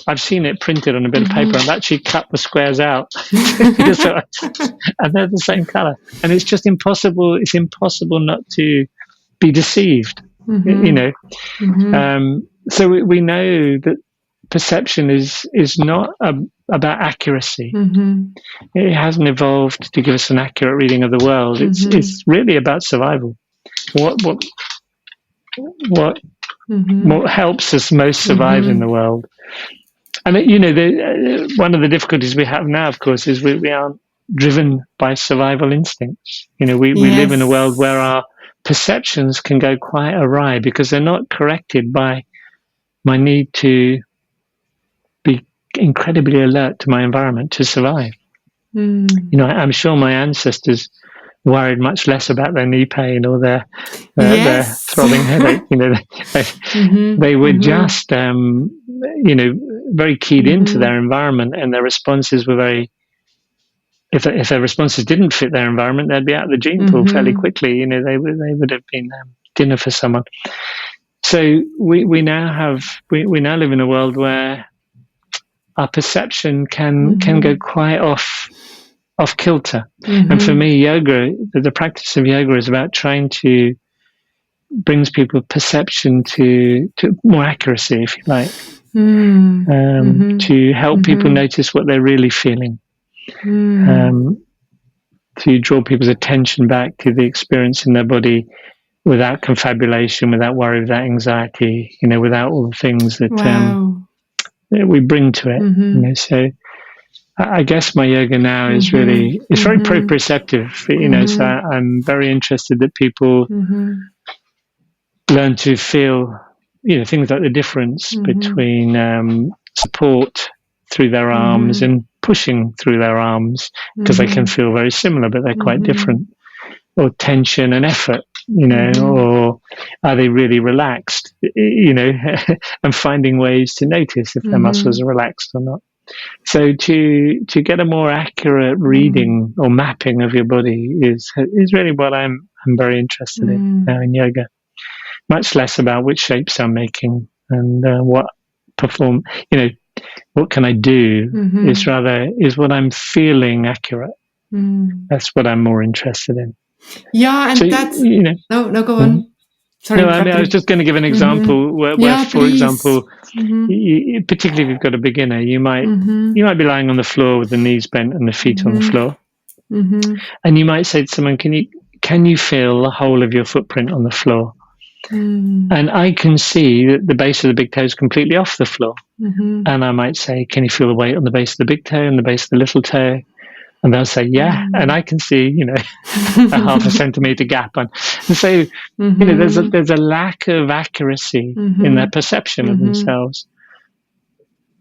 I've seen it printed on a bit of paper. I've actually cut the squares out, and they're the same color. And it's just impossible. It's impossible not to be deceived. So we know that perception is not about accuracy. It hasn't evolved to give us an accurate reading of the world. It's really about survival. What helps us most survive in the world? And one of the difficulties we have now, of course, is we aren't driven by survival instincts. We live in a world where our perceptions can go quite awry because they're not corrected by my need to be incredibly alert to my environment to survive. I'm sure my ancestors worried much less about their knee pain or their throbbing headache. They were just, very keyed into their environment, and their responses were very. If their responses didn't fit their environment, they'd be out of the gene pool fairly quickly. They would have been dinner for someone. So we now live in a world where our perception can go quite off kilter. And for me, yoga, the practice of yoga is about trying to brings people perception to more accuracy, if you like, to help people notice what they're really feeling, to draw people's attention back to the experience in their body without confabulation, without worry, without anxiety, without all the things that we bring to it. So I guess my yoga now is really, it's very proprioceptive, so I'm very interested that people learn to feel, things like the difference between support through their arms and pushing through their arms, because they can feel very similar, but they're quite different. Or tension and effort, or are they really relaxed, and finding ways to notice if their muscles are relaxed or not. So to get a more accurate reading or mapping of your body is really what I'm very interested in now in yoga. Much less about which shapes I'm making and what can I do, is what I'm feeling accurate. That's what I'm more interested in. Yeah, and so, that's no, go on. Sorry, I was just going to give an example where for example, particularly if you've got a beginner, you might be lying on the floor with the knees bent and the feet on the floor, and you might say to someone, "Can you feel the whole of your footprint on the floor?" And I can see that the base of the big toe is completely off the floor, and I might say, "Can you feel the weight on the base of the big toe and the base of the little toe?" And they'll say, "Yeah," and I can see, a half a centimeter gap on. And so, there's a lack of accuracy in their perception of themselves,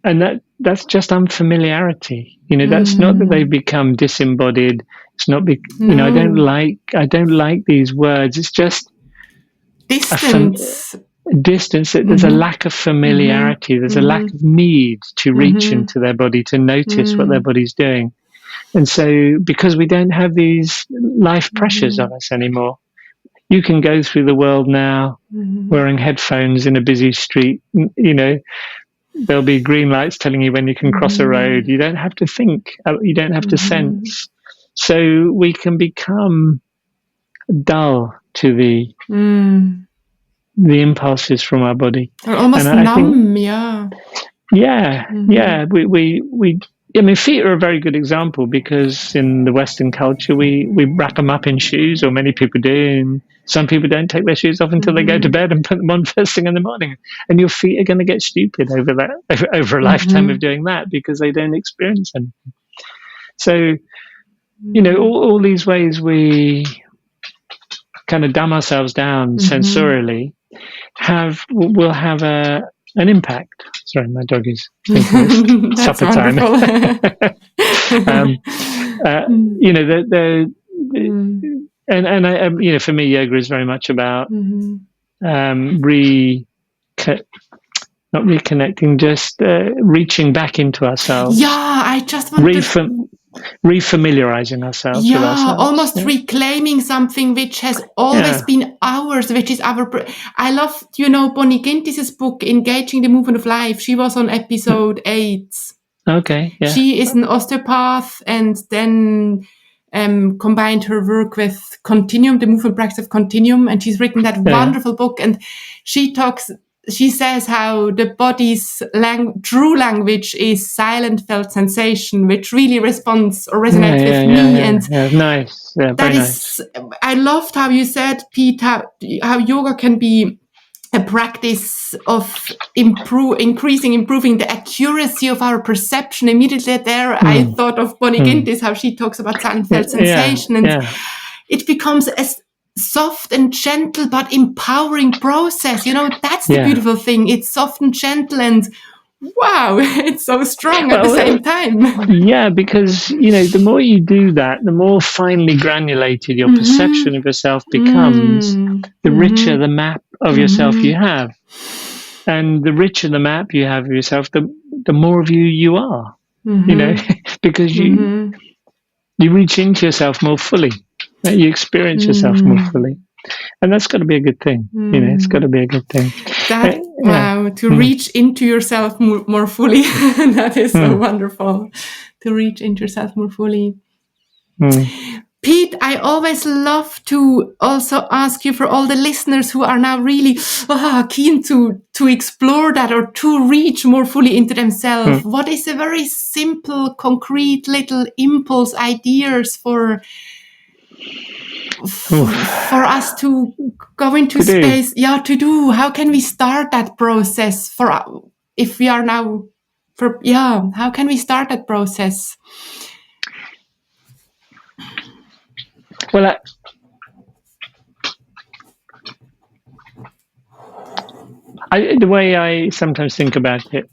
and that's just unfamiliarity. That's not that they've become disembodied. It's not. I don't like these words. It's just distance. Distance. There's a lack of familiarity. There's a lack of need to reach into their body to notice what their body's doing. And so, because we don't have these life pressures on us anymore, you can go through the world now wearing headphones in a busy street. There'll be green lights telling you when you can cross a road. You don't have to think. You don't have to sense. So we can become dull to the impulses from our body. Or almost numb, yeah. Yeah, yeah. Feet are a very good example, because in the Western culture, we wrap them up in shoes, or many people do. And some people don't take their shoes off until they go to bed and put them on first thing in the morning. And your feet are going to get stupid over a lifetime of doing that, because they don't experience anything. So, all these ways we kind of dumb ourselves down sensorially will have an impact. Sorry, my dog is thinking it's supper time. And for me, yoga is very much about not reconnecting, just reaching back into ourselves. Yeah, I just want refamiliarizing ourselves with ourselves. Almost reclaiming something which has always been ours, which is our. I love, Bonnie Gintis's book, Engaging the Movement of Life. She was on episode 8. Okay, yeah. She is an osteopath, and then combined her work with Continuum, the movement practice of Continuum, and she's written that wonderful book. And she talks she says how the body's true language is silent felt sensation, which really responds or resonates with me. And nice. Yeah, that is, nice. I loved how you said, Pete, how yoga can be a practice of improving the accuracy of our perception. Immediately there, I thought of Bonnie Gintis, how she talks about silent felt sensation, and it becomes a soft and gentle but empowering process. That's the beautiful thing. It's soft and gentle, and wow, it's so strong at the same time. Yeah, because, the more you do that, the more finely granulated your perception of yourself becomes, the richer the map of yourself you have. And the richer the map you have of yourself, the more of you are, because you reach into yourself more fully, you experience yourself more fully. And that's got to be a good thing. It's got to be a good thing. Wow, to reach into yourself more fully. That is so wonderful. To reach into yourself more fully. Pete, I always love to also ask you, for all the listeners who are now really keen to explore that or to reach more fully into themselves, what is a very simple, concrete little impulse, ideas for us to go into space? To do. How can we start that process if we are now how can we start that process? Well, the way I sometimes think about it,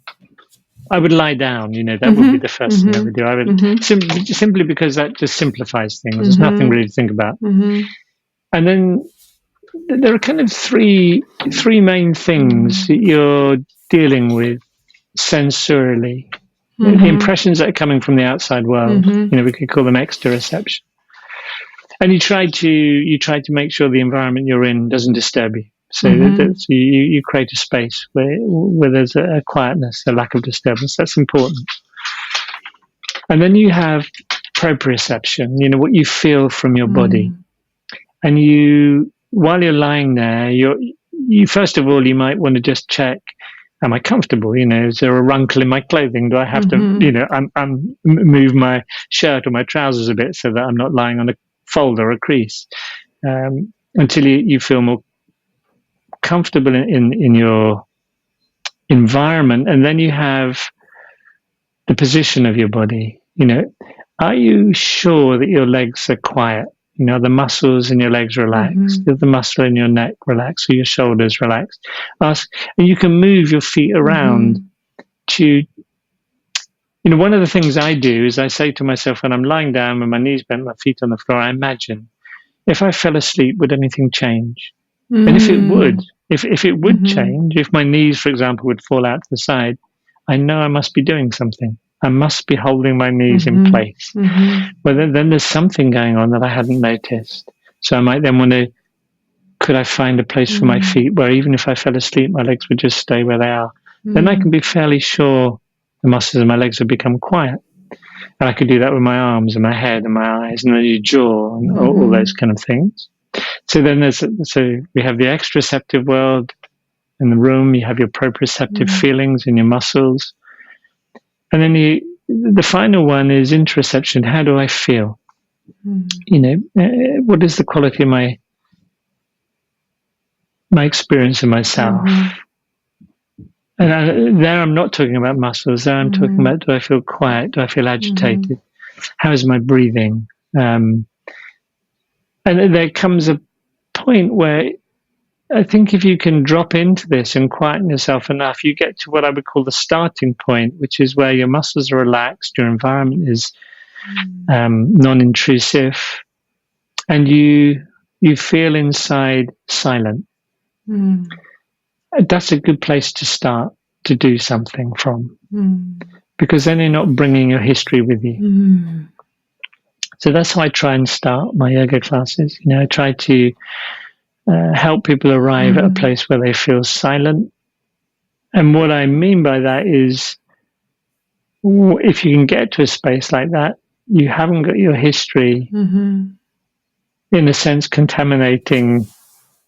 I would lie down, that would be the first thing I would do. I would simply because that just simplifies things. There's nothing really to think about. And then there are kind of three main things that you're dealing with sensorially. The impressions that are coming from the outside world, we could call them exteroception. And you try to make sure the environment you're in doesn't disturb you. So you create a space where there's a quietness, a lack of disturbance. That's important. And then you have proprioception, what you feel from your body. And while you're lying there, you first of all, you might want to just check, am I comfortable? Is there a wrinkle in my clothing? Do I have to, move my shirt or my trousers a bit so that I'm not lying on a fold or a crease, until you feel more comfortable in your environment. And then you have the position of your body. Are you sure that your legs are quiet? The muscles in your legs relaxed, the muscle in your neck relaxed, or your shoulders relaxed. And you can move your feet around to, one of the things I do is I say to myself when I'm lying down with my knees bent, my feet on the floor, I imagine, if I fell asleep, would anything change? And if it would, if it would change, if my knees, for example, would fall out to the side, I know I must be doing something. I must be holding my knees in place. Well, then there's something going on that I hadn't noticed. So I might then want to, could I find a place for my feet where even if I fell asleep, my legs would just stay where they are? Then I can be fairly sure the muscles in my legs have become quiet. And I could do that with my arms and my head and my eyes and your jaw and all those kind of things. So then we have the exteroceptive world in the room. You have your proprioceptive feelings in your muscles. And then the final one is interoception. How do I feel? What is the quality of my experience of myself? And there I'm not talking about muscles. There I'm talking about, do I feel quiet? Do I feel agitated? How is my breathing? And there comes a point where I think if you can drop into this and quieten yourself enough, you get to what I would call the starting point, which is where your muscles are relaxed, your environment is non-intrusive, and you feel inside silent. That's a good place to start to do something from, because then you're not bringing your history with you. So that's how I try and start my yoga classes. I try to help people arrive at a place where they feel silent. And what I mean by that is, if you can get to a space like that, you haven't got your history, in a sense, contaminating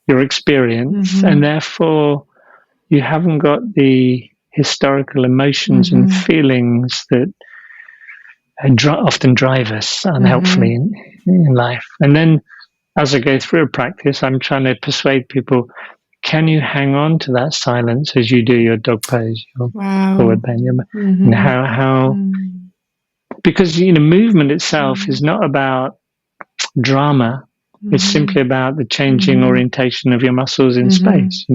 your experience, and therefore you haven't got the historical emotions and feelings that often drive us unhelpfully in life. And then as I go through a practice, I'm trying to persuade people, can you hang on to that silence as you do your dog pose, your forward bend, and how because movement itself is not about drama. It's simply about the changing orientation of your muscles in space.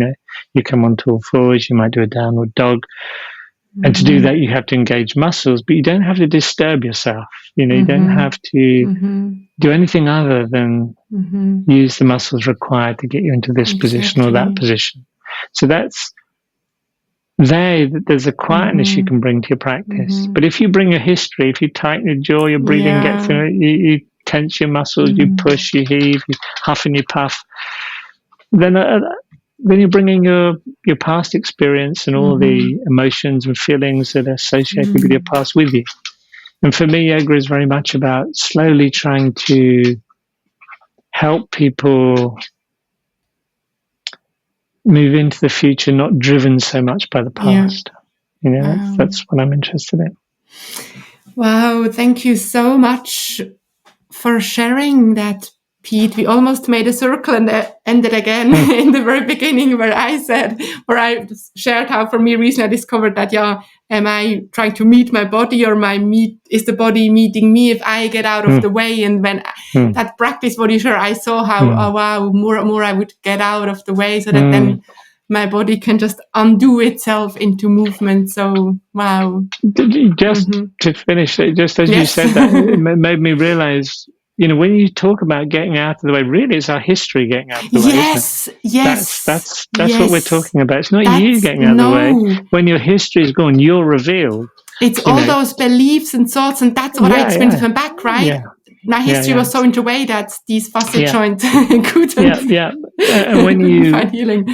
You come onto all fours, you might do a downward dog, and to do that you have to engage muscles, but you don't have to disturb yourself. You don't have to do anything other than use the muscles required to get you into this position or that position. So there's a quietness you can bring to your practice. But if you bring a history, if you tighten your jaw, your breathing gets in it, you tense your muscles, you push, you heave, you huff and you puff, then you're bringing your past experience and all the emotions and feelings that are associated with your past with you. And for me, yoga is very much about slowly trying to help people move into the future, not driven so much by the past. That's what I'm interested in. Wow, thank you so much for sharing that, Pete. We almost made a circle and ended again in the very beginning where I shared how for me recently I discovered that, am I trying to meet my body or is the body meeting me if I get out of the way? And when that practice body share, I saw how, more I would get out of the way so that then my body can just undo itself into movement. So, wow. Just to finish, just as you said that, it made me realize, when you talk about getting out of the way, really it's our history getting out of the way, isn't it? Yes. That's what we're talking about. It's not you getting out of the way. When your history is gone, you're revealed. It's all those beliefs and thoughts, and that's what I experienced from back, right? Yeah. My history was so in the way that these facet joints couldn't. And when you find healing.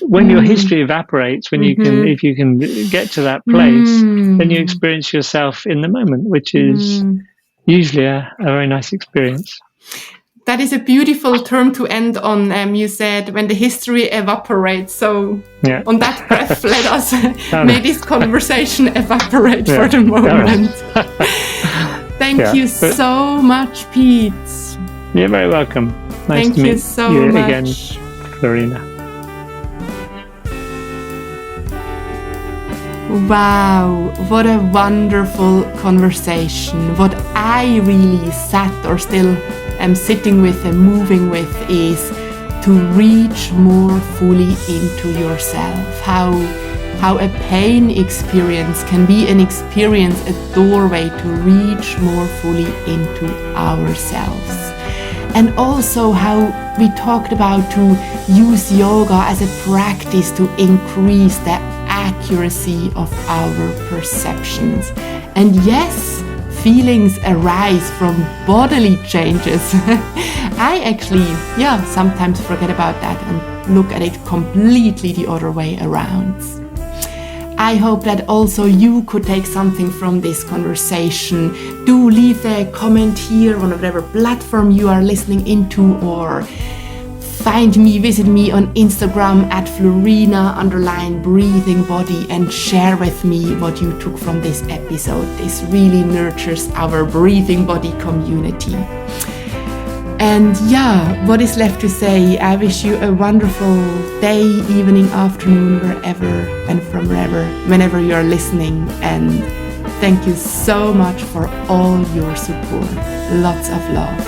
When your history evaporates, if you can get to that place, then you experience yourself in the moment, which is usually a very nice experience. That is a beautiful term to end on. You said when the history evaporates. So on that breath, let us make this conversation evaporate for the moment. Thank you so much, Pete. You're very welcome. Nice to meet you again, Florina. Wow, what a wonderful conversation. What I really sat or still am sitting with and moving with is to reach more fully into yourself. How a pain experience can be an experience, a doorway to reach more fully into ourselves. And also how we talked about to use yoga as a practice to increase the accuracy of our perceptions. And yes, feelings arise from bodily changes. I actually, sometimes forget about that and look at it completely the other way around. I hope that also you could take something from this conversation. Do leave a comment here on whatever platform you are listening into, or visit me on Instagram at Florina_breathing_body and share with me what you took from this episode. This really nurtures our breathing body community. And what is left to say? I wish you a wonderful day, evening, afternoon, wherever and from whenever you are listening. And thank you so much for all your support. Lots of love.